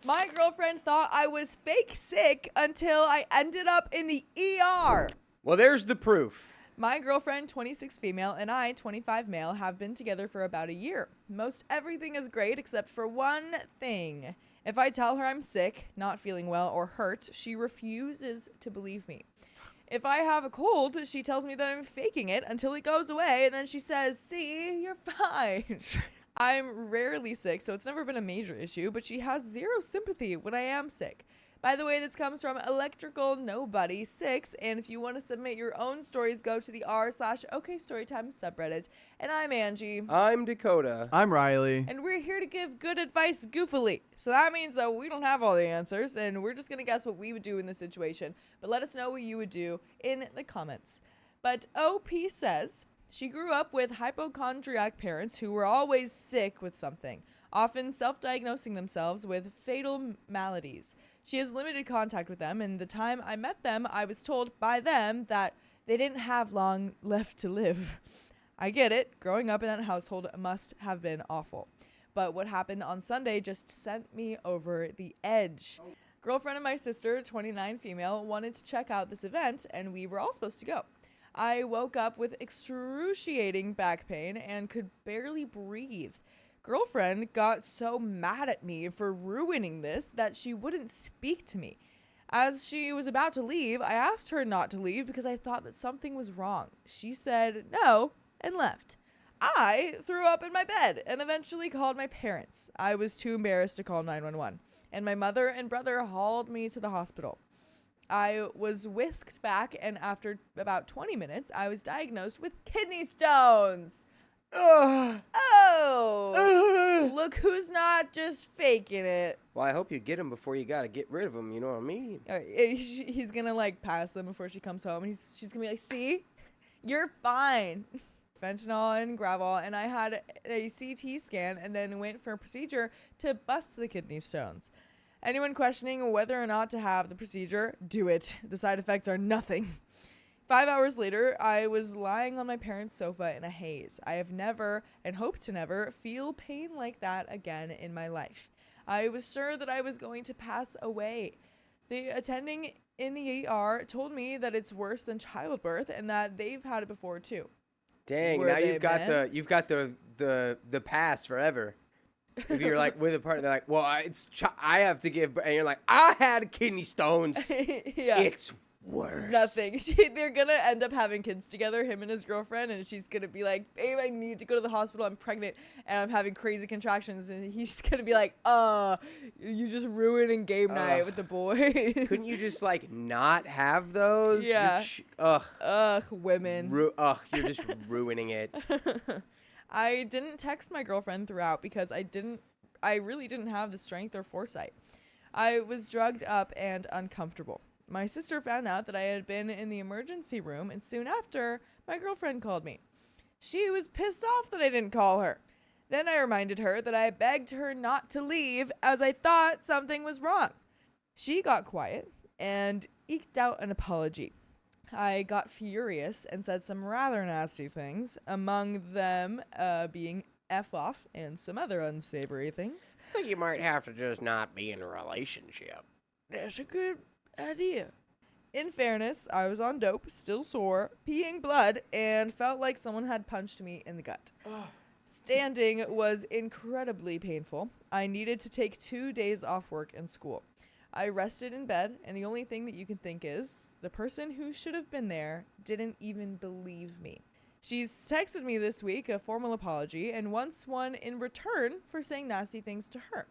My girlfriend thought I was fake sick until I ended up in the ER. Well, there's the proof. My girlfriend, 26 female, and I, 25 male, have been together for about a year. Most everything is great except for one thing. If I tell her I'm sick, not feeling well, or hurt, she refuses to believe me. If I have a cold, she tells me that I'm faking it until it goes away, and then she says, see, you're fine. I'm rarely sick, so it's never been a major issue, but she has zero sympathy when I am sick. By the way, this comes from Electrical Nobody 6, and if you want to submit your own stories, go to the r/OKStorytime subreddit. And I'm Angie. I'm Dakota. I'm Riley. And we're here to give good advice goofily. So that means that we don't have all the answers, and we're just going to guess what we would do in this situation. But let us know what you would do in the comments. But OP says she grew up with hypochondriac parents who were always sick with something, often self-diagnosing themselves with fatal maladies. She has limited contact with them, and the time I met them, I was told by them that they didn't have long left to live. I get it. Growing up in that household must have been awful. But what happened on Sunday just sent me over the edge. Girlfriend of my sister, 29 female, wanted to check out this event, and we were all supposed to go. I woke up with excruciating back pain and could barely breathe. Girlfriend got so mad at me for ruining this that she wouldn't speak to me. As she was about to leave, I asked her not to leave because I thought that something was wrong. She said no and left. I threw up in my bed and eventually called my parents. I was too embarrassed to call 911, and my mother and brother hauled me to the hospital. I was whisked back, and after about 20 minutes, I was diagnosed with kidney stones. Ugh. Oh, look who's not just faking it. Well, I hope you get him before you gotta get rid of him. You know what I mean? He's gonna like pass them before she comes home, and she's gonna be like, "See, you're fine." Fentanyl and gravel, and I had a CT scan, and then went for a procedure to bust the kidney stones. Anyone questioning whether or not to have the procedure, do it. The side effects are nothing. 5 hours later, I was lying on my parents' sofa in a haze. I have never, and hope to never, feel pain like that again in my life. I was sure that I was going to pass away. The attending in the ER told me that it's worse than childbirth and that they've had it before too. Dang, Were now they, you've got the pass forever. If you're like with a partner, they're like, well, I have to give, and you're like, I had kidney stones. Yeah. It's worse. Nothing. They're gonna end up having kids together, him and his girlfriend, and she's gonna be like, babe, I need to go to the hospital, I'm pregnant and I'm having crazy contractions, and he's gonna be like, you just ruining game night with the boys. Couldn't you just like not have those? Yeah. Women. You're just ruining it. I didn't text my girlfriend throughout because I really didn't have the strength or foresight. I was drugged up and uncomfortable. My sister found out that I had been in the emergency room, and soon after, my girlfriend called me. She was pissed off that I didn't call her. Then I reminded her that I begged her not to leave as I thought something was wrong. She got quiet and eked out an apology. I got furious and said some rather nasty things, among them being F off and some other unsavory things. I think you might have to just not be in a relationship. That's a good idea. In fairness, I was on dope, still sore, peeing blood, and felt like someone had punched me in the gut. Standing was incredibly painful. I needed to take 2 days off work and school. I rested in bed, and the only thing that you can think is the person who should have been there didn't even believe me. She's texted me this week a formal apology and wants one in return for saying nasty things to her.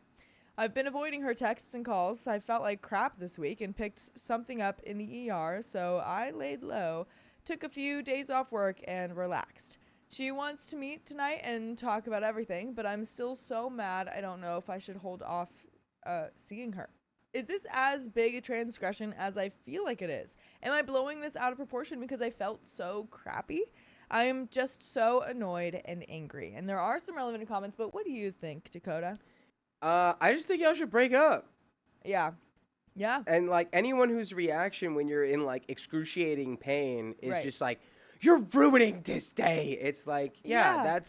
I've been avoiding her texts and calls. I felt like crap this week and picked something up in the ER, so I laid low, took a few days off work, and relaxed. She wants to meet tonight and talk about everything, but I'm still so mad I don't know if I should hold off seeing her. Is this as big a transgression as I feel like it is? Am I blowing this out of proportion because I felt so crappy? I am just so annoyed and angry. And there are some relevant comments, but what do you think, Dakota? I just think y'all should break up. Yeah. Yeah. And like anyone whose reaction when you're in like excruciating pain is Right. just like, you're ruining this day. It's like, Yeah.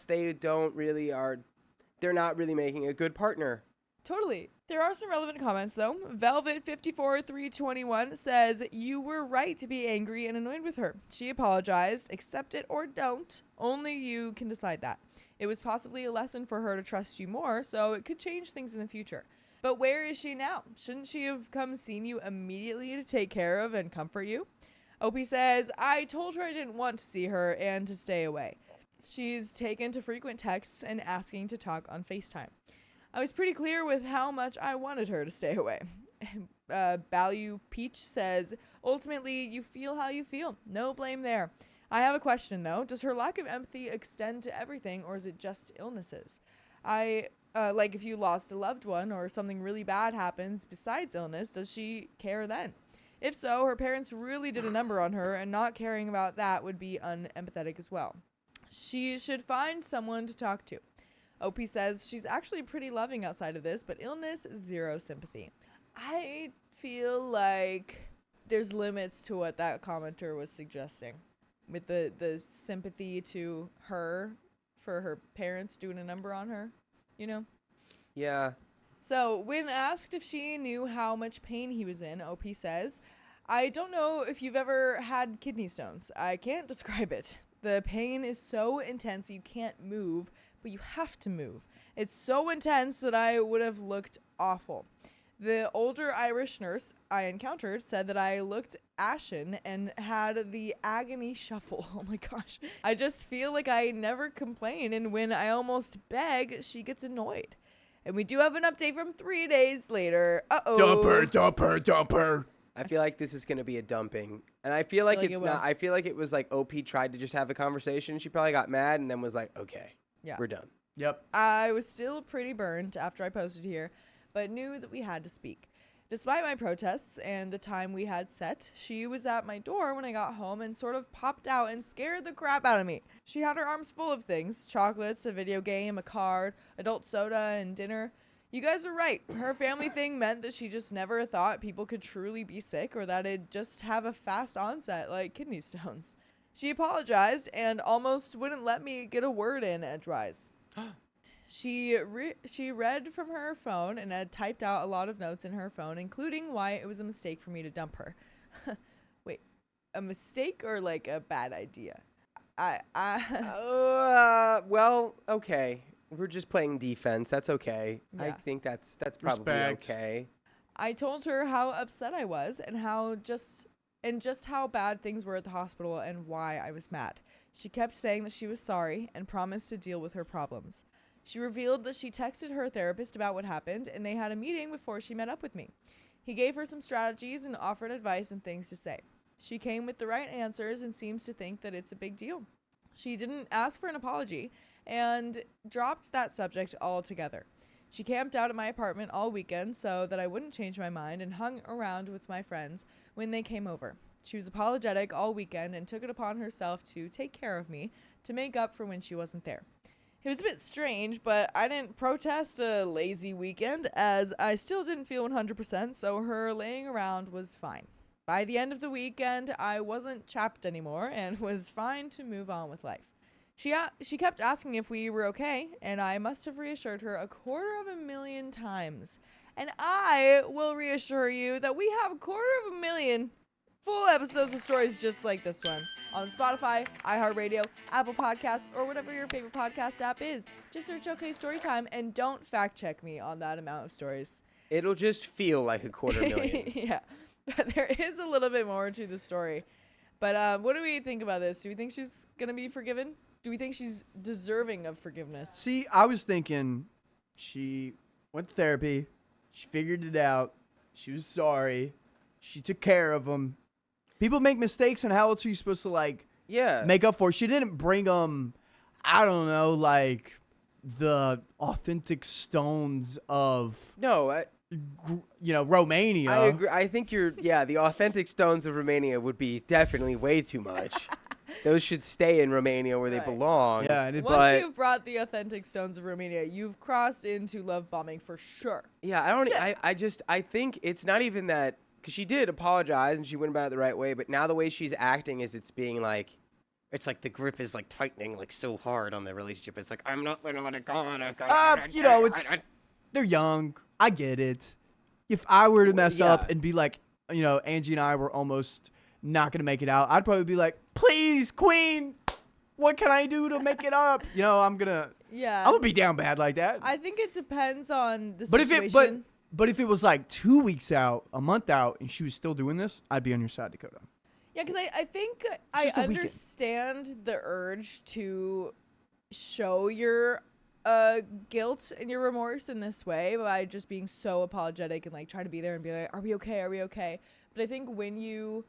they're not really making a good partner. Totally. There are some relevant comments, though. Velvet54321 says, you were right to be angry and annoyed with her. She apologized. Accept it or don't. Only you can decide that. It was possibly a lesson for her to trust you more, so it could change things in the future. But where is she now? Shouldn't she have come seen you immediately to take care of and comfort you? OP says, I told her I didn't want to see her and to stay away. She's taken to frequent texts and asking to talk on FaceTime. I was pretty clear with how much I wanted her to stay away. Baloo Peach says, ultimately, you feel how you feel. No blame there. I have a question, though. Does her lack of empathy extend to everything, or is it just illnesses? Like if you lost a loved one or something really bad happens besides illness, does she care then? If so, her parents really did a number on her, and not caring about that would be unempathetic as well. She should find someone to talk to. OP says she's actually pretty loving outside of this, but illness, zero sympathy. I feel like there's limits to what that commenter was suggesting with the sympathy to her for her parents doing a number on her, you know? Yeah. So when asked if she knew how much pain he was in, OP says, I don't know if you've ever had kidney stones. I can't describe it. The pain is so intense you can't move, but you have to move. It's so intense that I would have looked awful. The older Irish nurse I encountered said that I looked ashen and had the agony shuffle. Oh my gosh. I just feel like I never complain, and when I almost beg, she gets annoyed. And we do have an update from 3 days later. Uh-oh. Dumper. I feel like this is going to be a dumping. And I feel like it's not. I feel like it was like OP tried to just have a conversation. She probably got mad and then was like, okay, we're done. Yep. I was still pretty burned after I posted here, but knew that we had to speak. Despite my protests and the time we had set, she was at my door when I got home and sort of popped out and scared the crap out of me. She had her arms full of things: chocolates, a video game, a card, adult soda, and dinner. You guys were right. Her family thing meant that she just never thought people could truly be sick, or that it'd just have a fast onset like kidney stones. She apologized and almost wouldn't let me get a word in edgewise. She read from her phone and had typed out a lot of notes in her phone, including why it was a mistake for me to dump her. Wait, a mistake or like a bad idea? Well, okay. We're just playing defense. That's okay. Yeah. I think that's probably okay. I told her how upset I was and just how bad things were at the hospital and why I was mad. She kept saying that she was sorry and promised to deal with her problems. She revealed that she texted her therapist about what happened, and they had a meeting before she met up with me. He gave her some strategies and offered advice and things to say. She came with the right answers and seems to think that it's a big deal. She didn't ask for an apology and dropped that subject altogether. She camped out at my apartment all weekend so that I wouldn't change my mind, and hung around with my friends when they came over. She was apologetic all weekend and took it upon herself to take care of me to make up for when she wasn't there. It was a bit strange, but I didn't protest a lazy weekend, as I still didn't feel 100%, so her laying around was fine. By the end of the weekend, I wasn't chapped anymore and was fine to move on with life. She kept asking if we were okay, and I must have reassured her 250,000 times. And I will reassure you that we have 250,000 full episodes of stories just like this one on Spotify, iHeartRadio, Apple Podcasts, or whatever your favorite podcast app is. Just search OK Storytime and don't fact check me on that amount of stories. It'll just feel like 250,000. Yeah, but there is a little bit more to the story. But what do we think about this? Do we think she's going to be forgiven? Do we think she's deserving of forgiveness? See, I was thinking she went to therapy. She figured it out. She was sorry. She took care of him. People make mistakes, and how else are you supposed to, make up for it? She didn't bring I don't know, the authentic stones of, Romania. I agree. I think the authentic stones of Romania would be definitely way too much. Those should stay in Romania where they belong. Yeah, Once you've brought the authentic stones of Romania, you've crossed into love bombing for sure. Yeah, I think it's not even that, because she did apologize and she went about it the right way, but now the way she's acting is it's being it's like the grip is tightening so hard on the relationship. It's I'm not gonna let it go. they're young. I get it. If I were to mess Yeah. up and be like, Angie and I were almost not going to make it out, I'd probably be like, please, Queen, what can I do to make it up? I'm going to be down bad like that. I think it depends on the But situation. but if it was like 2 weeks out, a month out, and she was still doing this, I'd be on your side, Dakota. Yeah, because I think I just a weekend. understand the urge to show your guilt and your remorse in this way by just being so apologetic and like try to be there and be like, are we okay? Are we okay? But I think when you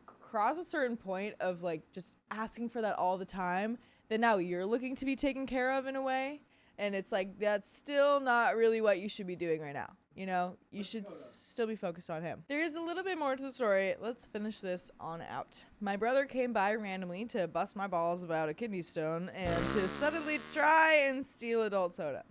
cross a certain point of like just asking for that all the time, then now you're looking to be taken care of in a way. And it's like, that's still not really what you should be doing right now. You should still be focused on him. There is a little bit more to the story. Let's finish this on out. My brother came by randomly to bust my balls about a kidney stone and to suddenly try and steal adult soda.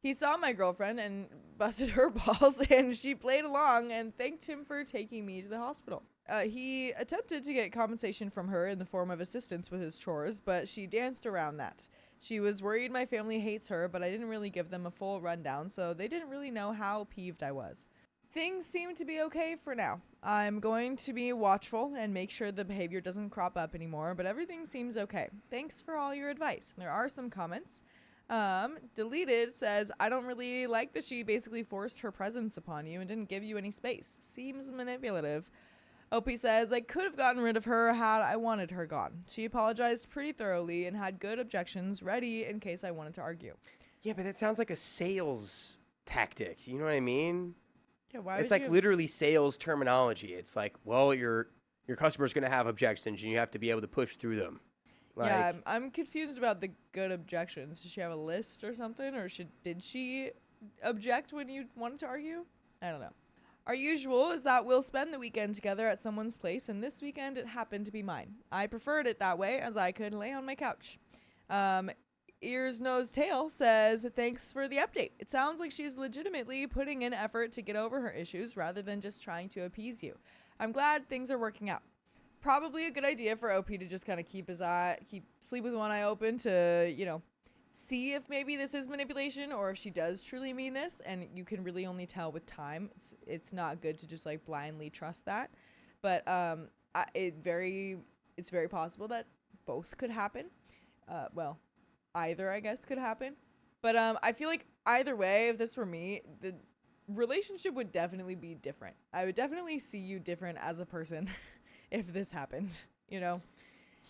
He saw my girlfriend and busted her balls, and she played along and thanked him for taking me to the hospital. He attempted to get compensation from her in the form of assistance with his chores, but she danced around that. She was worried my family hates her, but I didn't really give them a full rundown, so they didn't really know how peeved I was. Things seem to be okay for now. I'm going to be watchful and make sure the behavior doesn't crop up anymore, but everything seems okay. Thanks for all your advice. There are some comments. Deleted says, I don't really like that she basically forced her presence upon you and didn't give you any space. Seems manipulative. OP says, I could have gotten rid of her had I wanted her gone. She apologized pretty thoroughly and had good objections ready in case I wanted to argue. Yeah, but that sounds like a sales tactic. You know what I mean? Yeah, why It's would like you? literally sales terminology. It's like, well, your customer's going to have objections and you have to be able to push through them. Yeah, I'm confused about the good objections. Does she have a list or something? Or did she object when you wanted to argue? I don't know. Our usual is that we'll spend the weekend together at someone's place, and this weekend it happened to be mine. I preferred it that way, as I could lay on my couch. Ears, Nose, Tail says, thanks for the update. It sounds like she's legitimately putting in effort to get over her issues rather than just trying to appease you. I'm glad things are working out. Probably a good idea for OP to just kind of keep sleep with one eye open to, see if maybe this is manipulation or if she does truly mean this, and you can really only tell with time. It's not good to just like blindly trust that, but it's very possible that both could happen. Either I guess could happen, but I feel like either way, if this were me, the relationship would definitely be different. I would definitely see you different as a person if this happened. Yeah,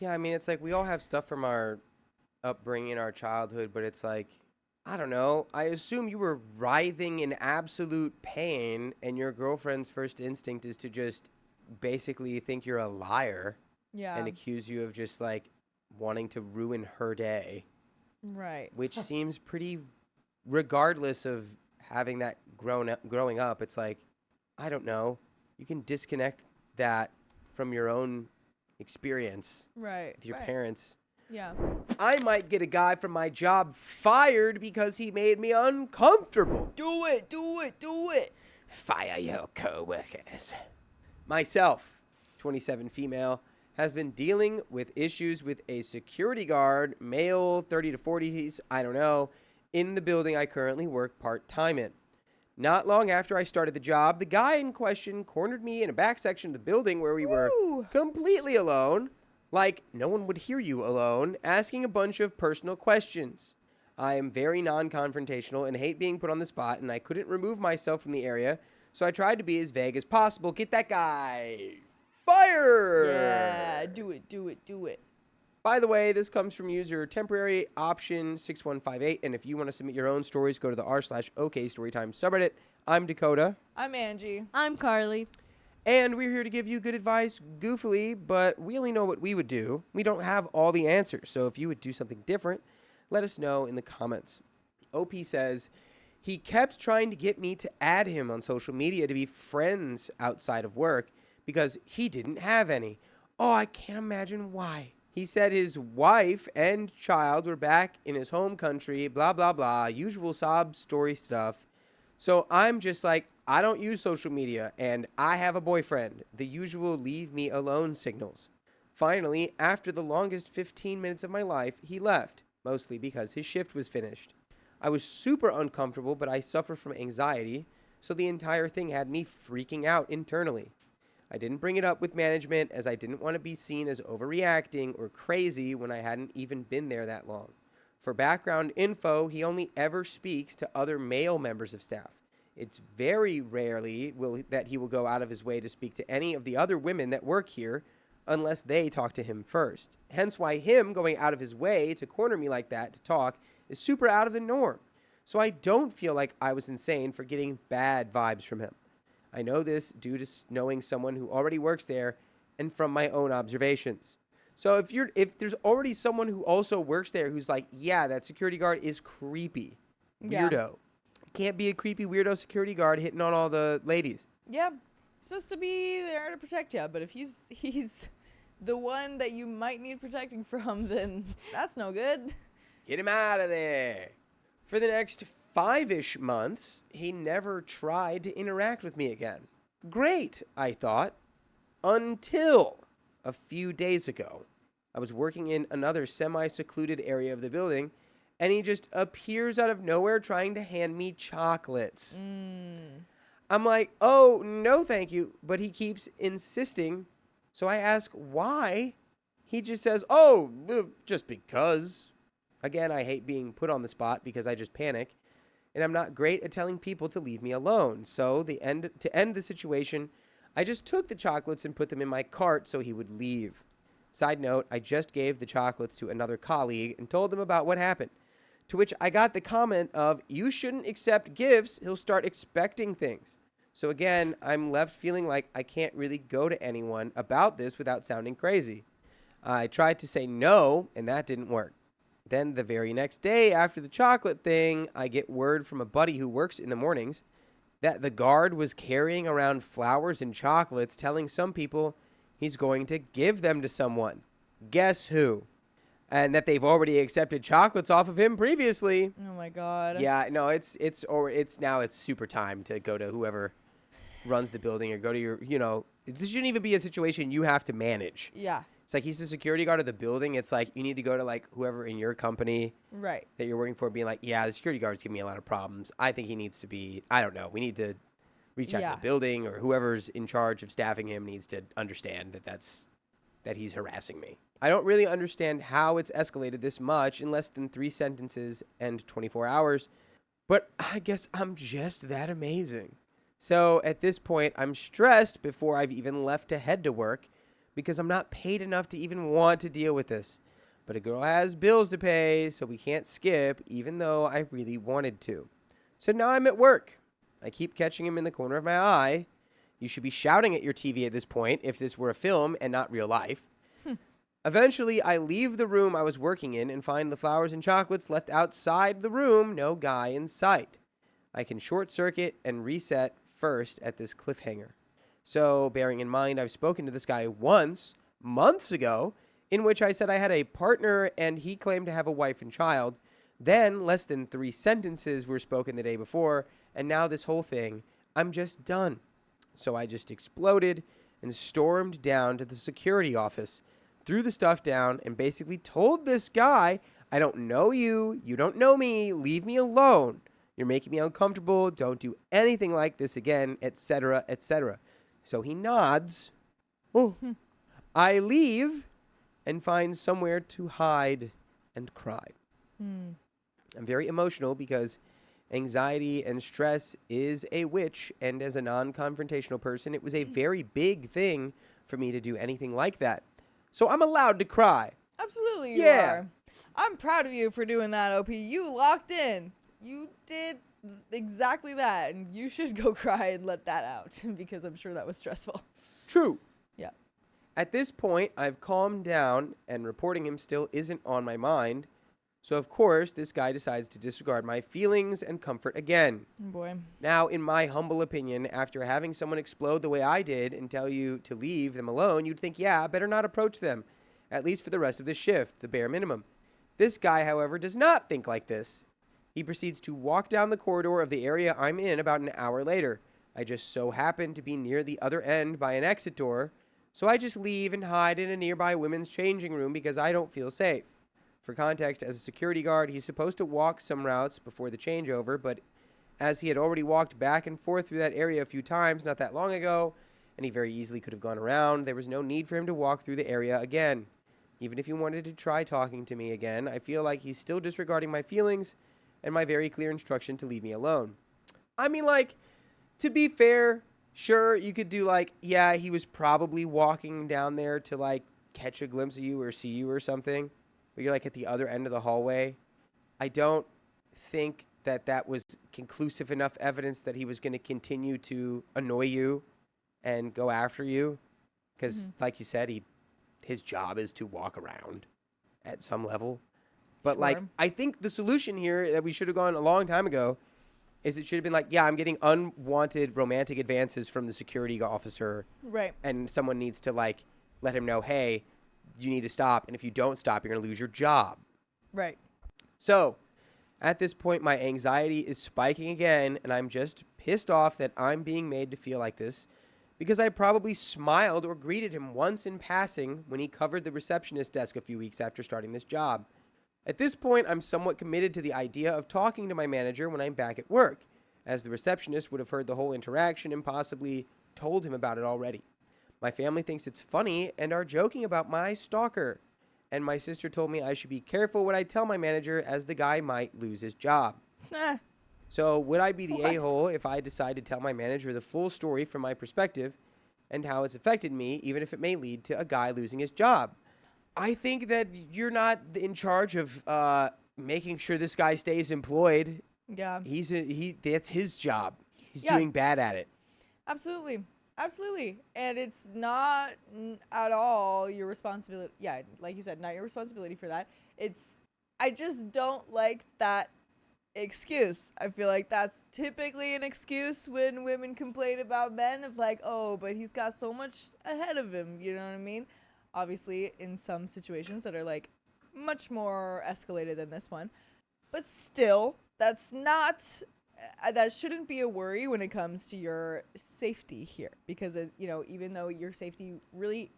I mean, it's like we all have stuff from our upbringing, our childhood, but it's like, I don't know. I assume you were writhing in absolute pain, and your girlfriend's first instinct is to just basically think you're a liar and accuse you of just like wanting to ruin her day. Right. Which seems pretty, regardless of having that growing up, it's like, I don't know. You can disconnect that from your own experience with your parents. Yeah. I might get a guy from my job fired because he made me uncomfortable. Do it. Fire your coworkers. Myself, 27 female, has been dealing with issues with a security guard, male, 30 to 40s, I don't know, in the building I currently work part-time in. Not long after I started the job, the guy in question cornered me in a back section of the building where we were completely alone. Like, no one would hear you alone, asking a bunch of personal questions. I am very non-confrontational and hate being put on the spot, and I couldn't remove myself from the area, so I tried to be as vague as possible. Get that guy fired! Yeah, do it. By the way, this comes from user temporary option 6158, and if you want to submit your own stories, go to the r/OKStorytime subreddit. I'm Dakota. I'm Angie. I'm Carly. And we're here to give you good advice goofily, but we only know what we would do. We don't have all the answers, so if you would do something different, let us know in the comments. OP says, he kept trying to get me to add him on social media to be friends outside of work because he didn't have any. Oh, I can't imagine why. He said his wife and child were back in his home country, blah, blah, blah, usual sob story stuff. So I'm just like, I don't use social media, and I have a boyfriend. The usual leave me alone signals. Finally, after the longest 15 minutes of my life, he left, mostly because his shift was finished. I was super uncomfortable, but I suffer from anxiety, so the entire thing had me freaking out internally. I didn't bring it up with management as I didn't want to be seen as overreacting or crazy when I hadn't even been there that long. For background info, he only ever speaks to other male members of staff. It's very rarely that he will go out of his way to speak to any of the other women that work here unless they talk to him first. Hence why him going out of his way to corner me like that to talk is super out of the norm. So I don't feel like I was insane for getting bad vibes from him. I know this due to knowing someone who already works there and from my own observations. So if there's already someone who also works there who's like, yeah, that security guard is creepy. Weirdo. Yeah. Can't be a creepy weirdo security guard hitting on all the ladies. Yeah. He's supposed to be there to protect you, but if he's the one that you might need protecting from, then that's no good. Get him out of there. For the next 5-ish months, he never tried to interact with me again. Great, I thought. Until a few days ago. I was working in another semi-secluded area of the building, and he just appears out of nowhere trying to hand me chocolates. I'm like, oh, no thank you, but he keeps insisting. So I ask why. He just says, oh, just because. Again, I hate being put on the spot because I just panic. And I'm not great at telling people to leave me alone. So to end the situation, I just took the chocolates and put them in my cart so he would leave. Side note, I just gave the chocolates to another colleague and told him about what happened. To which I got the comment of, you shouldn't accept gifts, he'll start expecting things. So again, I'm left feeling like I can't really go to anyone about this without sounding crazy. I tried to say no, and that didn't work. Then the very next day after the chocolate thing, I get word from a buddy who works in the mornings that the guard was carrying around flowers and chocolates, telling some people he's going to give them to someone. Guess who? And that they've already accepted chocolates off of him previously. Oh my god. Yeah, no, it's super time to go to whoever runs the building or go to your, this shouldn't even be a situation you have to manage. Yeah. It's like he's the security guard of the building. It's like you need to go to like whoever in your company Right. that you're working for being like, yeah, the security guard's giving me a lot of problems. I think he needs to be, I don't know. We need to reach out to the building, or whoever's in charge of staffing him needs to understand that he's harassing me. I don't really understand how it's escalated this much in less than 3 sentences and 24 hours, but I guess I'm just that amazing. So at this point, I'm stressed before I've even left to head to work because I'm not paid enough to even want to deal with this. But a girl has bills to pay, so we can't skip, even though I really wanted to. So now I'm at work. I keep catching him in the corner of my eye. You should be shouting at your TV at this point if this were a film and not real life. Eventually, I leave the room I was working in and find the flowers and chocolates left outside the room, no guy in sight. I can short circuit and reset first at this cliffhanger. So, bearing in mind I've spoken to this guy once, months ago, in which I said I had a partner and he claimed to have a wife and child. Then, less than 3 sentences were spoken the day before, and now this whole thing, I'm just done. So I just exploded and stormed down to the security office, threw the stuff down, and basically told this guy, I don't know you, you don't know me, leave me alone. You're making me uncomfortable, don't do anything like this again, etc., etc. So he nods. Oh. I leave and find somewhere to hide and cry. I'm very emotional because anxiety and stress is a witch, and as a non-confrontational person, it was a very big thing for me to do anything like that. So I'm allowed to cry. Absolutely you are. I'm proud of you for doing that, OP. You locked in. You did exactly that, and you should go cry and let that out because I'm sure that was stressful. True. Yeah. At this point, I've calmed down, and reporting him still isn't on my mind. So, of course, this guy decides to disregard my feelings and comfort again. Boy. Now, in my humble opinion, after having someone explode the way I did and tell you to leave them alone, you'd think, yeah, better not approach them, at least for the rest of the shift, the bare minimum. This guy, however, does not think like this. He proceeds to walk down the corridor of the area I'm in about an hour later. I just so happen to be near the other end by an exit door, so I just leave and hide in a nearby women's changing room because I don't feel safe. For context, as a security guard, he's supposed to walk some routes before the changeover, but as he had already walked back and forth through that area a few times not that long ago, and he very easily could have gone around, there was no need for him to walk through the area again. Even if he wanted to try talking to me again, I feel like he's still disregarding my feelings and my very clear instruction to leave me alone. I mean, like, to be fair, sure, you could do like, yeah, he was probably walking down there to like catch a glimpse of you or see you or something, but you're like at the other end of the hallway. I don't think that was conclusive enough evidence that he was going to continue to annoy you and go after you. Because, like you said, his job is to walk around at some level. But, Sure. like, I think the solution here that we should have gone a long time ago is it should have been like, yeah, I'm getting unwanted romantic advances from the security officer. Right. And someone needs to, like, let him know, hey, you need to stop. And if you don't stop, you're going to lose your job. Right. So, at this point, my anxiety is spiking again, and I'm just pissed off that I'm being made to feel like this because I probably smiled or greeted him once in passing when he covered the receptionist desk a few weeks after starting this job. At this point, I'm somewhat committed to the idea of talking to my manager when I'm back at work, as the receptionist would have heard the whole interaction and possibly told him about it already. My family thinks it's funny and are joking about my stalker. And my sister told me I should be careful what I tell my manager as the guy might lose his job. So would I be the a-hole if I decide to tell my manager the full story from my perspective and how it's affected me, even if it may lead to a guy losing his job? I think that you're not in charge of making sure this guy stays employed. Yeah. That's his job. He's Yeah. doing bad at it. Absolutely. Absolutely. And it's not at all your responsibility. Yeah, like you said, not your responsibility for that. I just don't like that excuse. I feel like that's typically an excuse when women complain about men of like, oh, but he's got so much ahead of him. You know what I mean? Obviously, in some situations that are like much more escalated than this one. But still, that's not... that shouldn't be a worry when it comes to your safety here, because even though your safety really,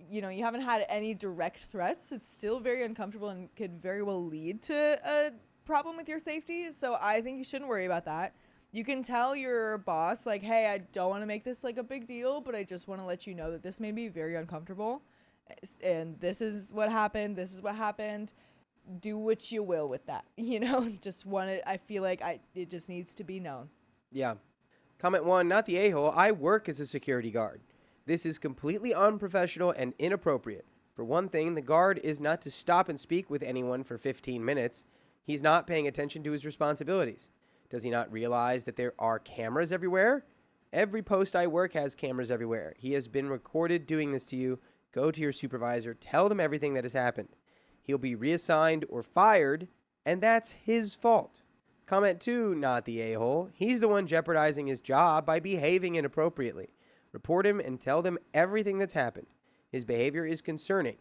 you haven't had any direct threats, it's still very uncomfortable and could very well lead to a problem with your safety. So I think you shouldn't worry about that. You can tell your boss, like, hey, I don't want to make this like a big deal, but I just want to let you know that this made me very uncomfortable, and this is what happened. Do what you will with that, I feel like it just needs to be known. Yeah. Comment 1, not the a-hole. I work as a security guard. This is completely unprofessional and inappropriate. For one thing, the guard is not to stop and speak with anyone for 15 minutes. He's not paying attention to his responsibilities. Does he not realize that there are cameras everywhere? Every post I work has cameras everywhere. He has been recorded doing this to you. Go to your supervisor. Tell them everything that has happened. He'll be reassigned or fired, and that's his fault. Comment 2, not the a-hole. He's the one jeopardizing his job by behaving inappropriately. Report him and tell them everything that's happened. His behavior is concerning,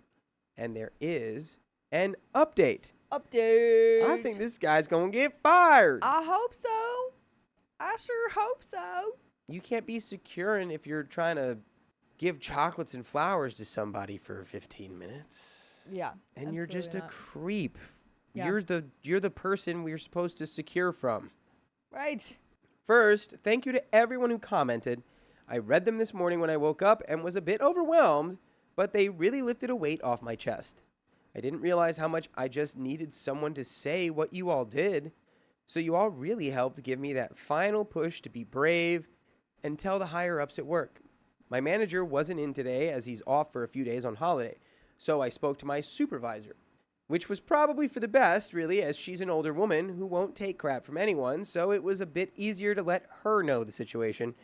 and there is an update. I think this guy's going to get fired. I hope so. I sure hope so. You can't be securing if you're trying to give chocolates and flowers to somebody for 15 minutes. Yeah. And you're just a not. creep. Yeah. You're the person we're supposed to secure from. Right. First, thank you to everyone who commented. I read them this morning when I woke up and was a bit overwhelmed, but they really lifted a weight off my chest. I didn't realize how much I just needed someone to say what you all did. So you all really helped give me that final push to be brave and tell the higher-ups at work. My manager wasn't in today as he's off for a few days on holiday. So I spoke to my supervisor, which was probably for the best, really, as she's an older woman who won't take crap from anyone, so it was a bit easier to let her know the situation.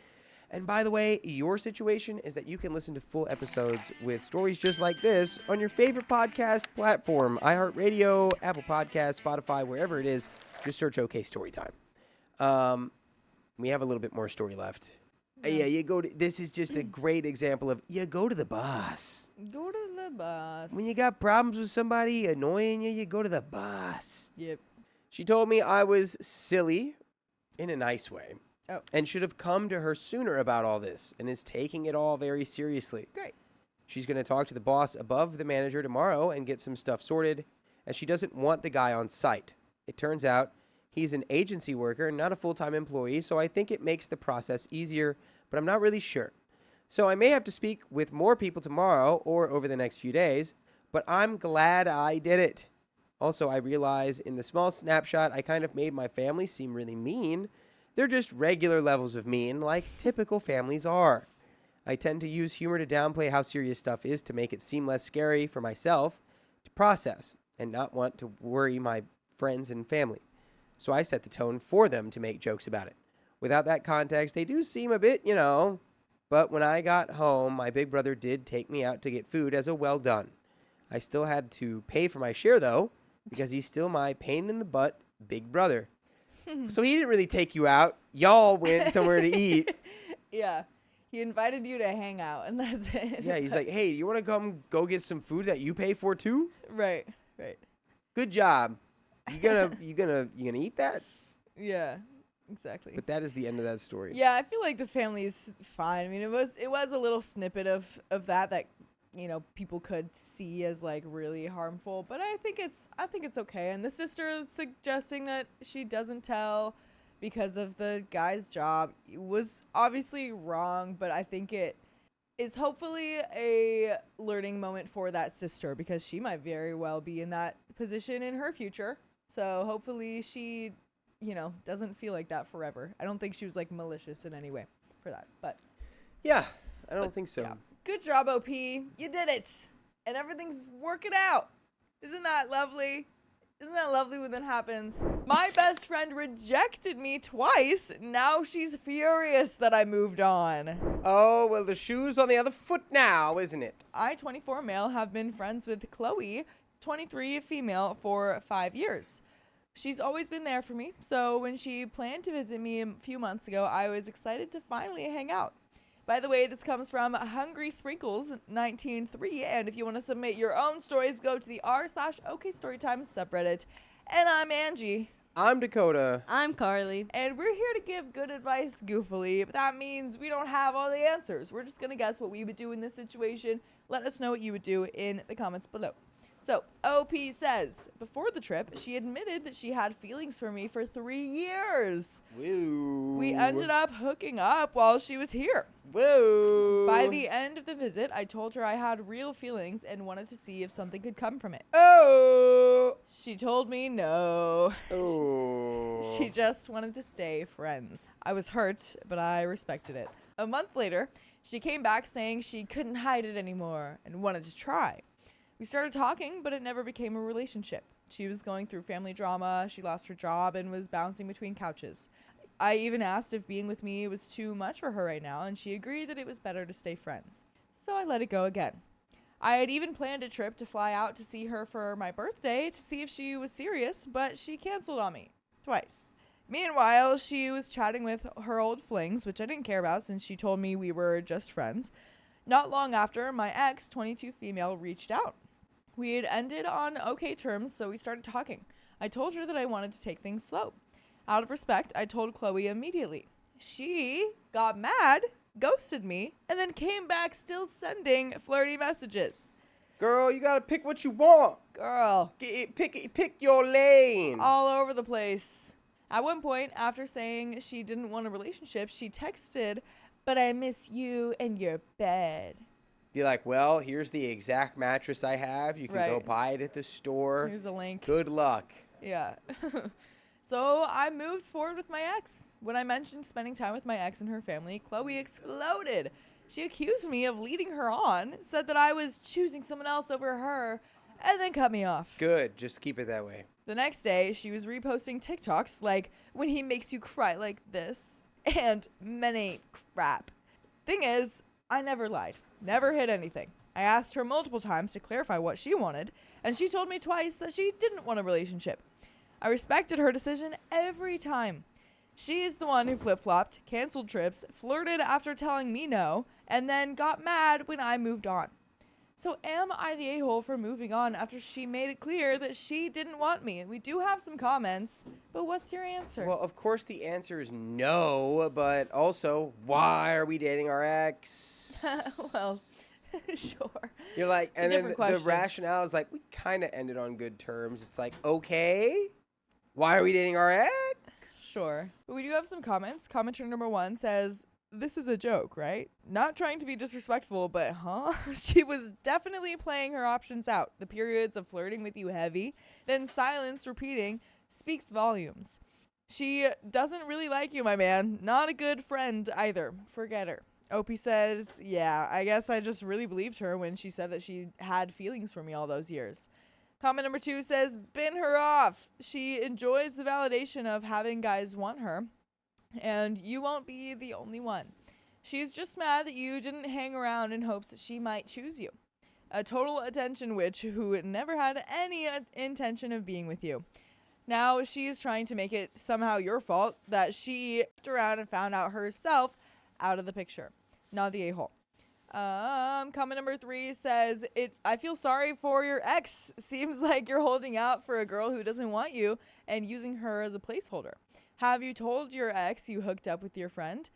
And by the way, your situation is that you can listen to full episodes with stories just like this on your favorite podcast platform, iHeartRadio, Apple Podcasts, Spotify, wherever it is. Just search OK Storytime. We have a little bit more story left. Yeah, this is just a great example of you go to the boss. Go to the boss. When you got problems with somebody annoying you, you go to the boss. Yep. She told me I was silly in a nice way. Oh. And should have come to her sooner about all this and is taking it all very seriously. Great. She's going to talk to the boss above the manager tomorrow and get some stuff sorted. as she doesn't want the guy on site. It turns out he's an agency worker, not a full-time employee, so I think it makes the process easier, but I'm not really sure. So I may have to speak with more people tomorrow or over the next few days, but I'm glad I did it. Also, I realize in the small snapshot, I kind of made my family seem really mean. They're just regular levels of mean, like typical families are. I tend to use humor to downplay how serious stuff is to make it seem less scary for myself to process and not want to worry my friends and family. So I set the tone for them to make jokes about it. Without that context, they do seem a bit, But when I got home, my big brother did take me out to get food as a well done. I still had to pay for my share, though, because he's still my pain in the butt big brother. So he didn't really take you out. Y'all went somewhere to eat. Yeah. He invited you to hang out, and that's it. Yeah, he's like, hey, you want to come go get some food that you pay for, too? Right. Good job. You gonna eat that? Yeah, exactly. But that is the end of that story. Yeah, I feel like the family's fine. I mean, it was a little snippet of that people could see as like really harmful, but I think it's okay. And the sister suggesting that she doesn't tell because of the guy's job was obviously wrong, but I think it is hopefully a learning moment for that sister because she might very well be in that position in her future. So hopefully she, doesn't feel like that forever. I don't think she was like malicious in any way for that, but yeah, I don't think so. Yeah. Good job, OP. You did it. And everything's working out. Isn't that lovely? Isn't that lovely when that happens? My best friend rejected me twice. Now she's furious that I moved on. Oh, well, the shoe's on the other foot now, isn't it? I, 24 male, have been friends with Chloe, 23 female, for 5 years. She's always been there for me, so when she planned to visit me a few months ago, I was excited to finally hang out. By the way, this comes from Hungry Sprinkles 19.3, and if you want to submit your own stories, go to the r/OKStorytime subreddit. And I'm Angie. I'm Dakota. I'm Carly. And we're here to give good advice goofily, but that means we don't have all the answers. We're just going to guess what we would do in this situation. Let us know what you would do in the comments below. So, OP says, before the trip, she admitted that she had feelings for me for 3 years. Woo. We ended up hooking up while she was here. Woo. By the end of the visit, I told her I had real feelings and wanted to see if something could come from it. Oh. She told me no. Oh. She just wanted to stay friends. I was hurt, but I respected it. A month later, she came back saying she couldn't hide it anymore and wanted to try. We started talking, but it never became a relationship. She was going through family drama, she lost her job, and was bouncing between couches. I even asked if being with me was too much for her right now, and she agreed that it was better to stay friends. So I let it go again. I had even planned a trip to fly out to see her for my birthday to see if she was serious, but she canceled on me. Twice. Meanwhile, she was chatting with her old flings, which I didn't care about since she told me we were just friends. Not long after, my ex, 22 female, reached out. We had ended on okay terms, so we started talking. I told her that I wanted to take things slow. Out of respect, I told Chloe immediately. She got mad, ghosted me, and then came back still sending flirty messages. Girl, you gotta pick what you want. Girl. Pick your lane. All over the place. At one point, after saying she didn't want a relationship, she texted, "But I miss you and your bed." Be like, well, here's the exact mattress I have. You can go Right. buy it at the store. Here's a link. Good luck. Yeah. So I moved forward with my ex. When I mentioned spending time with my ex and her family, Chloe exploded. She accused me of leading her on, said that I was choosing someone else over her, and then cut me off. Good. Just keep it that way. The next day, she was reposting TikToks like, when he makes you cry like this, and many crap. Thing is, I never lied. Never hid anything. I asked her multiple times to clarify what she wanted, and she told me twice that she didn't want a relationship. I respected her decision every time. She is the one who flip-flopped, canceled trips, flirted after telling me no, and then got mad when I moved on. So am I the a-hole for moving on after she made it clear that she didn't want me? And we do have some comments, but what's your answer? Well, of course the answer is no, but also, why are we dating our ex? Well, Sure. You're like, It's a and then different the question. rationale is like, we kind of ended on good terms. It's like, okay, why are we dating our ex? Sure. But we do have some comments. Commenter number 1 says, this is a joke, right? Not trying to be disrespectful, but She was definitely playing her options out. The periods of flirting with you heavy, then silence repeating speaks volumes. She doesn't really like you, my man. Not a good friend either. Forget her. Opie says, yeah, I guess I just really believed her when she said that she had feelings for me all those years. Comment number 2 says, bin her off. She enjoys the validation of having guys want her, and you won't be the only one. She's just mad that you didn't hang around in hopes that she might choose you. A total attention witch who never had any intention of being with you. Now she's trying to make it somehow your fault that she f***ed around and found out herself out of the picture. Not the a-hole. Comment number 3 says, I feel sorry for your ex. Seems like you're holding out for a girl who doesn't want you and using her as a placeholder. Have you told your ex you hooked up with your friend?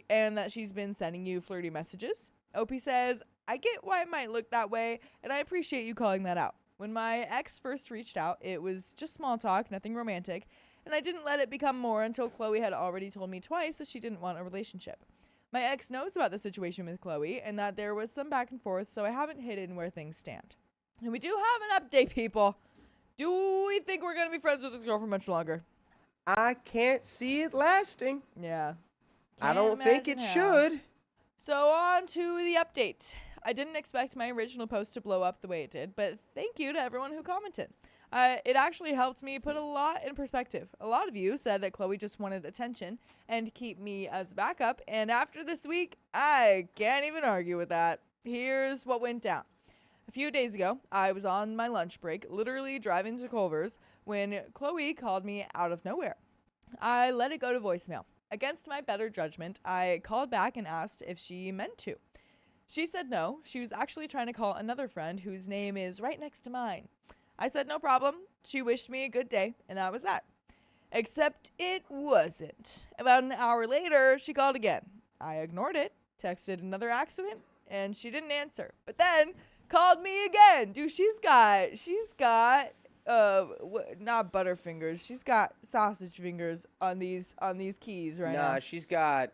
And that she's been sending you flirty messages? Opie says, I get why it might look that way, and I appreciate you calling that out. When my ex first reached out, it was just small talk, nothing romantic, and I didn't let it become more until Chloe had already told me twice that she didn't want a relationship. My ex knows about the situation with Chloe and that there was some back and forth, so I haven't hidden where things stand. And we do have an update, people. Do we think we're going to be friends with this girl for much longer? I can't see it lasting. Yeah. I don't think it should. So on to the update. I didn't expect my original post to blow up the way it did, but thank you to everyone who commented. It actually helped me put a lot in perspective. A lot of you said that Chloe just wanted attention and keep me as backup, and after this week, I can't even argue with that. Here's what went down. A few days ago, I was on my lunch break, literally driving to Culver's, when Chloe called me out of nowhere. I let it go to voicemail. Against my better judgment, I called back and asked if she meant to. She said no. She was actually trying to call another friend whose name is right next to mine. I said no problem. She wished me a good day, and that was that. Except it wasn't. About an hour later, she called again. I ignored it, texted another accident, and she didn't answer. But then called me again. Dude, she's got not butterfingers. She's got sausage fingers on these keys right now. Nah, she's got,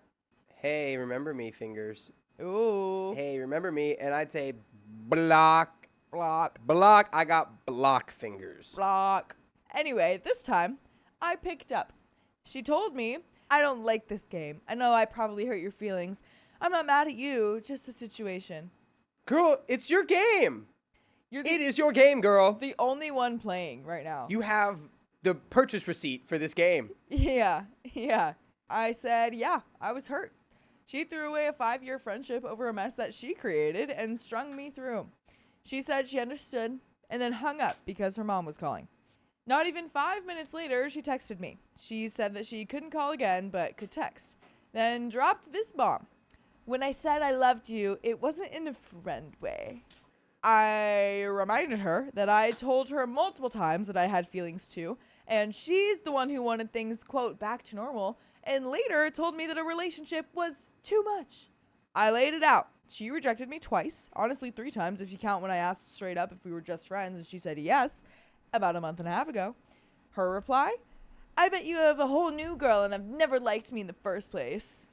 hey, remember me fingers. Ooh. Hey, remember me? And I'd say block. I got block fingers. Block. Anyway, this time I picked up. She told me, I don't like this game. I know I probably hurt your feelings. I'm not mad at you, just the situation. Girl, it's your game. It is your game, girl. The only one playing right now. You have the purchase receipt for this game. Yeah. I said, yeah, I was hurt. She threw away a 5-year friendship over a mess that she created and strung me through. She said she understood and then hung up because her mom was calling. Not even 5 minutes later, she texted me. She said that she couldn't call again but could text. Then dropped this bomb. When I said I loved you, it wasn't in a friend way. I reminded her that I told her multiple times that I had feelings too, and she's the one who wanted things, quote, back to normal, and later told me that a relationship was too much. I laid it out. She rejected me twice, honestly 3 times if you count when I asked straight up if we were just friends, and she said yes, about a month and a half ago. Her reply, I bet you have a whole new girl and have never liked me in the first place.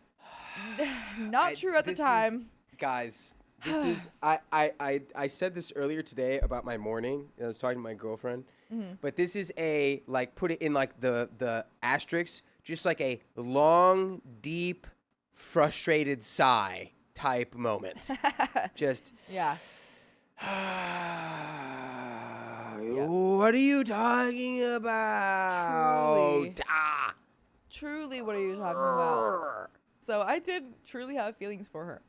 Not true at the time. Guys, this is, I said this earlier today about my morning. I was talking to my girlfriend. Mm-hmm. But this is a, like, put it in, like, the asterisk, just like a long, deep, frustrated sigh type moment. Just. Yeah. What are you talking about? Truly, what are you talking about? So I did truly have feelings for her.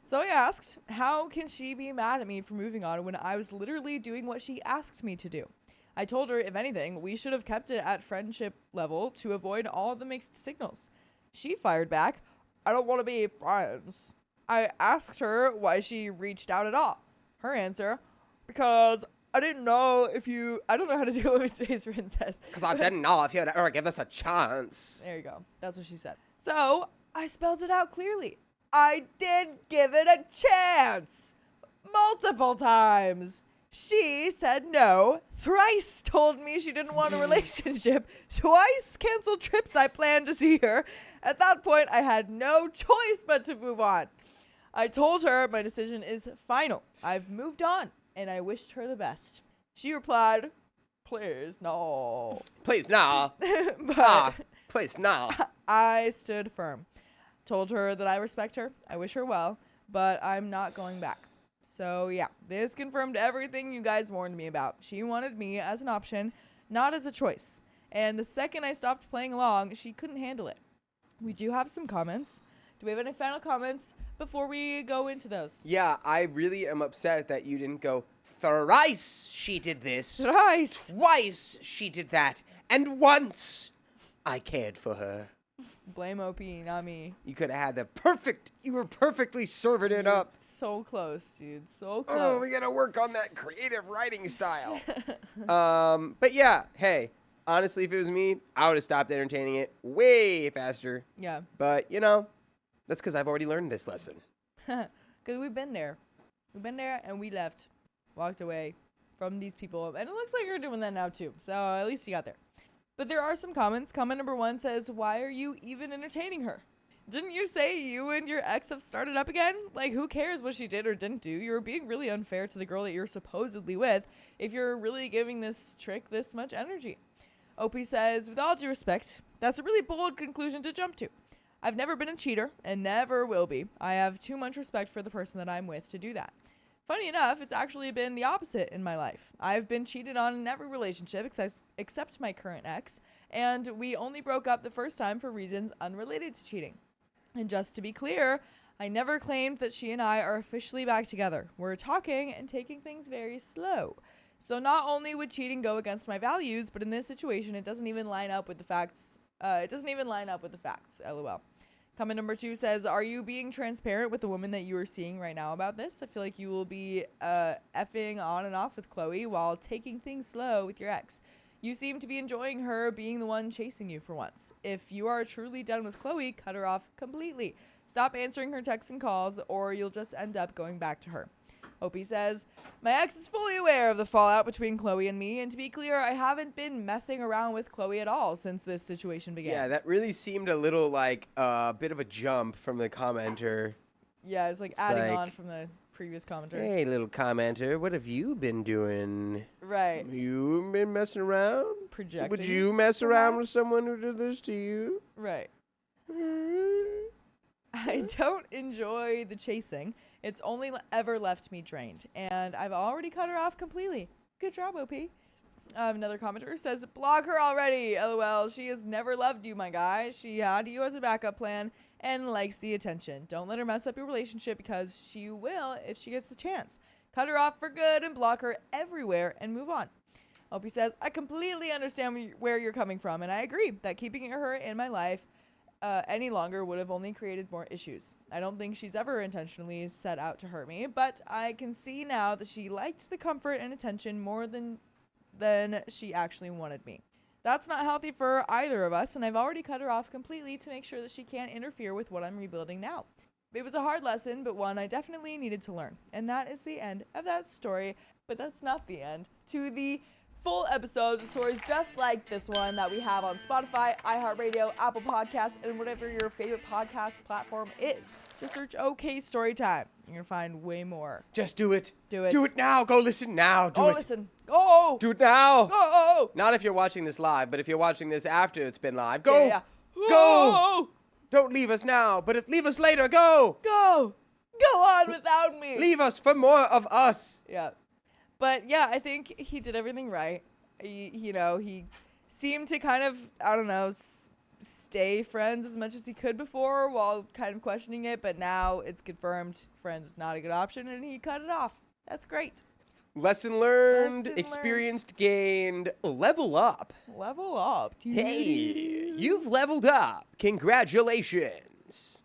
So I asked, how can she be mad at me for moving on when I was literally doing what she asked me to do? I told her, if anything, we should have kept it at friendship level to avoid all the mixed signals. She fired back, I don't want to be friends. I asked her why she reached out at all. Her answer, because I didn't know if you... I don't know how to do it with Space Princess. Because I didn't know if you'd ever give us a chance. There you go. That's what she said. So I spelled it out clearly. I did give it a chance. multiple times. She said no, thrice told me she didn't want a relationship, twice canceled trips I planned to see her. At that point, I had no choice but to move on. I told her my decision is final. I've moved on, and I wished her the best. She replied, please, no. Please, nah. But Please, nah. I stood firm. Told her that I respect her, I wish her well, but I'm not going back. So yeah, this confirmed everything you guys warned me about. She wanted me as an option, not as a choice. And the second I stopped playing along, she couldn't handle it. We do have some comments. Do we have any final comments before we go into those? Yeah, I really am upset that you didn't go, thrice she did this. Thrice. Twice she did that. And once I cared for her. Blame OP, not me. You could have had the you were perfectly serving it up. So close, dude. So close. Oh, we gotta work on that creative writing style. But yeah, hey, honestly, if it was me, I would have stopped entertaining it way faster. Yeah. But, that's because I've already learned this lesson. Because we've been there. We've been there and we left. Walked away from these people. And it looks like you're doing that now too. So at least you got there. But there are some comments. Comment number 1 says, why are you even entertaining her? Didn't you say you and your ex have started up again? Like, who cares what she did or didn't do? You're being really unfair to the girl that you're supposedly with if you're really giving this trick this much energy. OP says, with all due respect, that's a really bold conclusion to jump to. I've never been a cheater and never will be. I have too much respect for the person that I'm with to do that. Funny enough, it's actually been the opposite in my life. I've been cheated on in every relationship except my current ex, and we only broke up the first time for reasons unrelated to cheating. And just to be clear, I never claimed that she and I are officially back together. We're talking and taking things very slow. So not only would cheating go against my values, but in this situation, it doesn't even line up with the facts. LOL. Comment number 2 says, are you being transparent with the woman that you are seeing right now about this? I feel like you will be effing on and off with Chloe while taking things slow with your ex. You seem to be enjoying her being the one chasing you for once. If you are truly done with Chloe, cut her off completely. Stop answering her texts and calls, or you'll just end up going back to her. Opie says, my ex is fully aware of the fallout between Chloe and me, and to be clear, I haven't been messing around with Chloe at all since this situation began. Yeah, that really seemed a little like a bit of a jump from the commenter. Yeah, it's like adding on from the previous commenter. Hey, little commenter, what have you been doing? Right. You been messing around? Projecting. Would you mess around with someone who did this to you? Right. I don't enjoy the chasing. It's only ever left me drained, and I've already cut her off completely. Good job, OP. Another commenter says, block her already, LOL. She has never loved you, my guy. She had you as a backup plan and likes the attention. Don't let her mess up your relationship because she will if she gets the chance. Cut her off for good and block her everywhere and move on. OP says, I completely understand where you're coming from, and I agree that keeping her in my life any longer would have only created more issues. I don't think she's ever intentionally set out to hurt me, but I can see now that she liked the comfort and attention more than she actually wanted me. That's not healthy for either of us, and I've already cut her off completely to make sure that she can't interfere with what I'm rebuilding now. It was a hard lesson, but one I definitely needed to learn. And that is the end of that story, but that's not the end. To the full episodes of stories just like this one that we have on Spotify, iHeartRadio, Apple Podcasts, and whatever your favorite podcast platform is. Just search OK Storytime. You're going to find way more. Just do it. Do it. Do it now. Go listen now. Do Go it. listen. Go. Do it now. Go. Not if you're watching this live, but if you're watching this after it's been live. Go. Yeah. Go. Don't leave us now, but if leave us later, go. Go. Go on without me. Leave us for more of us. Yeah. But yeah, I think he did everything right. He seemed to kind of, I don't know, stay friends as much as he could before while kind of questioning it. But now it's confirmed friends is not a good option, and he cut it off. That's great. Lesson learned, experience gained, level up. Level up. Hey, you've leveled up. Congratulations.